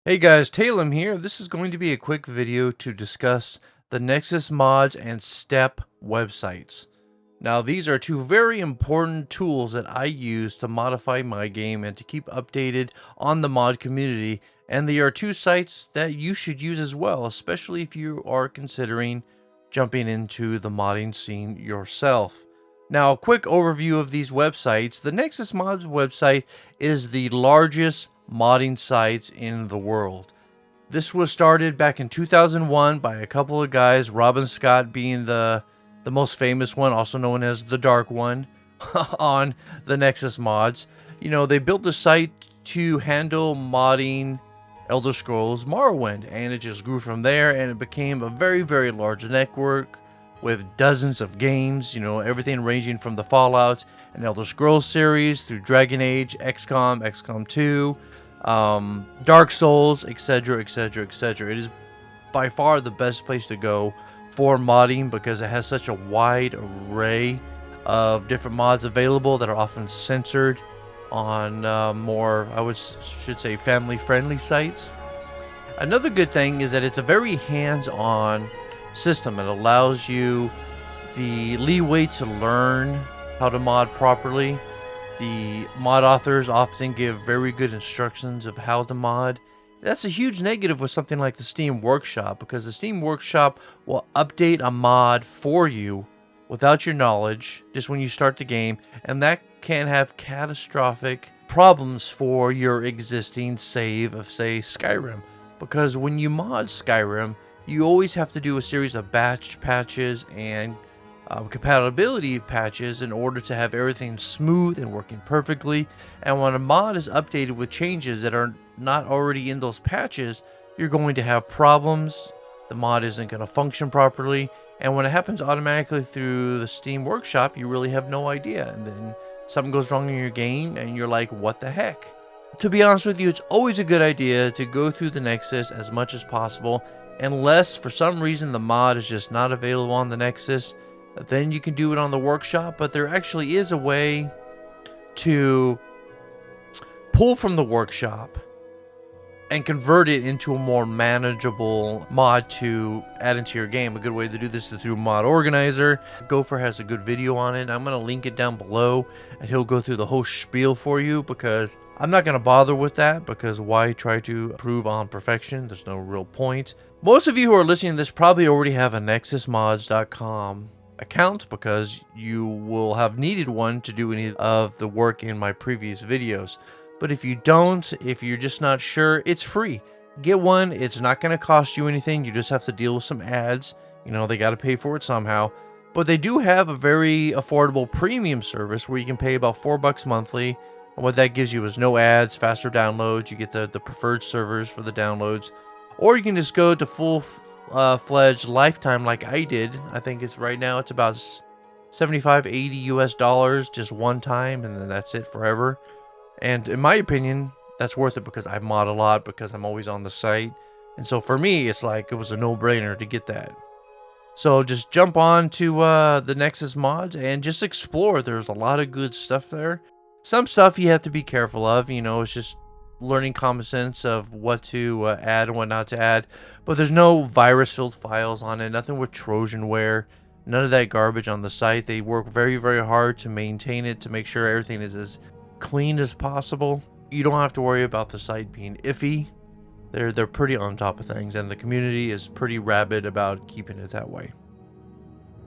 Hey guys, Taylem here. This is going to be a quick video to discuss the Nexus mods and S.T.E.P websites. Now, these are two very important tools that I use to modify my game and to keep updated on the mod community, and they are two sites that you should use as well, especially if you are considering jumping into the modding scene yourself. Now, a quick overview of these websites. The Nexus mods website is the largest modding sites in the world. This was started back in 2001 by a couple of guys, Robin Scott being the most famous one, also known as the Dark One, on the Nexus mods. You know, they built the site to handle modding Elder Scrolls Morrowind, and it just grew from there, and it became a very, very large network with dozens of games, you know, everything ranging from the Fallout and Elder Scrolls series through Dragon Age, XCOM 2, Dark Souls, etc., etc., etc. It is by far the best place to go for modding because it has such a wide array of different mods available that are often censored on more, should say, family-friendly sites. Another good thing is that it's a very hands-on system. It allows you the leeway to learn how to mod properly. The mod authors often give very good instructions of how to mod. That's a huge negative with something like the Steam Workshop, because the Steam Workshop will update a mod for you without your knowledge just when you start the game, and that can have catastrophic problems for your existing save of, say, Skyrim. Because when you mod Skyrim, you always have to do a series of batch patches and compatibility patches in order to have everything smooth and working perfectly. And when a mod is updated with changes that are not already in those patches, you're going to have problems. The mod isn't going to function properly, and when it happens automatically through the Steam Workshop, you really have no idea, and then something goes wrong in your game and you're like, what the heck? To be honest with you, it's always a good idea to go through the Nexus as much as possible, unless for some reason the mod is just not available on the Nexus. Then you can do it on the Workshop, but there actually is a way to pull from the Workshop and convert it into a more manageable mod to add into your game. A good way to do this is through Mod Organizer. Gopher has a good video on it. I'm going to link it down below, and he'll go through the whole spiel for you, because I'm not going to bother with that, because why try to improve on perfection? There's no real point. Most of you who are listening to this probably already have a nexusmods.com account, because you will have needed one to do any of the work in my previous videos. But if you don't, if you're just not sure, it's free. Get one. It's not going to cost you anything. You just have to deal with some ads. You know, they got to pay for it somehow. But they do have a very affordable premium service where you can pay about $4 monthly. And what that gives you is no ads, faster downloads. You get the preferred servers for the downloads. Or you can just go to full-fledged lifetime like I did. I think it's right now it's about 75, 80 US dollars just one time, and then that's it forever. And in my opinion, that's worth it because I mod a lot, because I'm always on the site. And so for me, it's like it was a no-brainer to get that. So just jump on to the Nexus mods and just explore. There's a lot of good stuff there. Some stuff you have to be careful of. You know, it's just learning common sense of what to add and what not to add. But there's no virus-filled files on it. Nothing with Trojanware. None of that garbage on the site. They work very, very hard to maintain it, to make sure everything is as clean as possible. You don't have to worry about the site being iffy. They're pretty on top of things, and the community is pretty rabid about keeping it that way.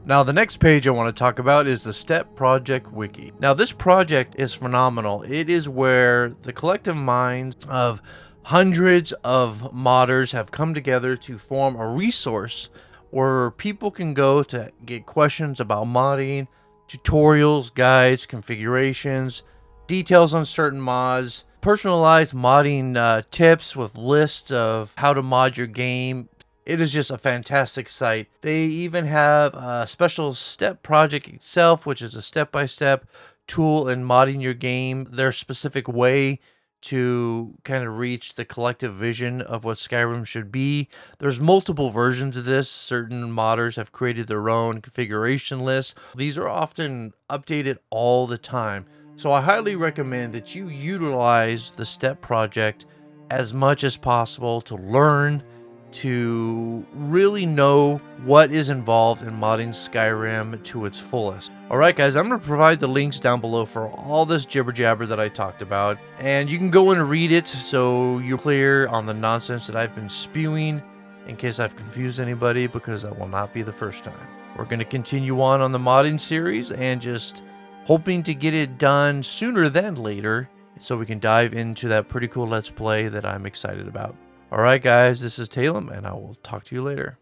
Now, the next page I want to talk about is the S.T.E.P Project Wiki. Now, this project is phenomenal. It is where the collective minds of hundreds of modders have come together to form a resource where people can go to get questions about modding, tutorials, guides, configurations, details on certain mods, personalized modding tips with lists of how to mod your game. It is just a fantastic site. They even have a special S.T.E.P project itself, which is a step-by-step tool in modding your game, their specific way to kind of reach the collective vision of what Skyrim should be. There's multiple versions of this. Certain modders have created their own configuration lists. These are often updated all the time. So I highly recommend that you utilize the S.T.E.P project as much as possible to learn, to really know what is involved in modding Skyrim to its fullest. Alright guys, I'm going to provide the links down below for all this jibber jabber that I talked about, and you can go and read it so you're clear on the nonsense that I've been spewing, in case I've confused anybody, because that will not be the first time. We're going to continue on the modding series and just hoping to get it done sooner than later, so we can dive into that pretty cool Let's Play that I'm excited about. Alright guys, this is Taylem, and I will talk to you later.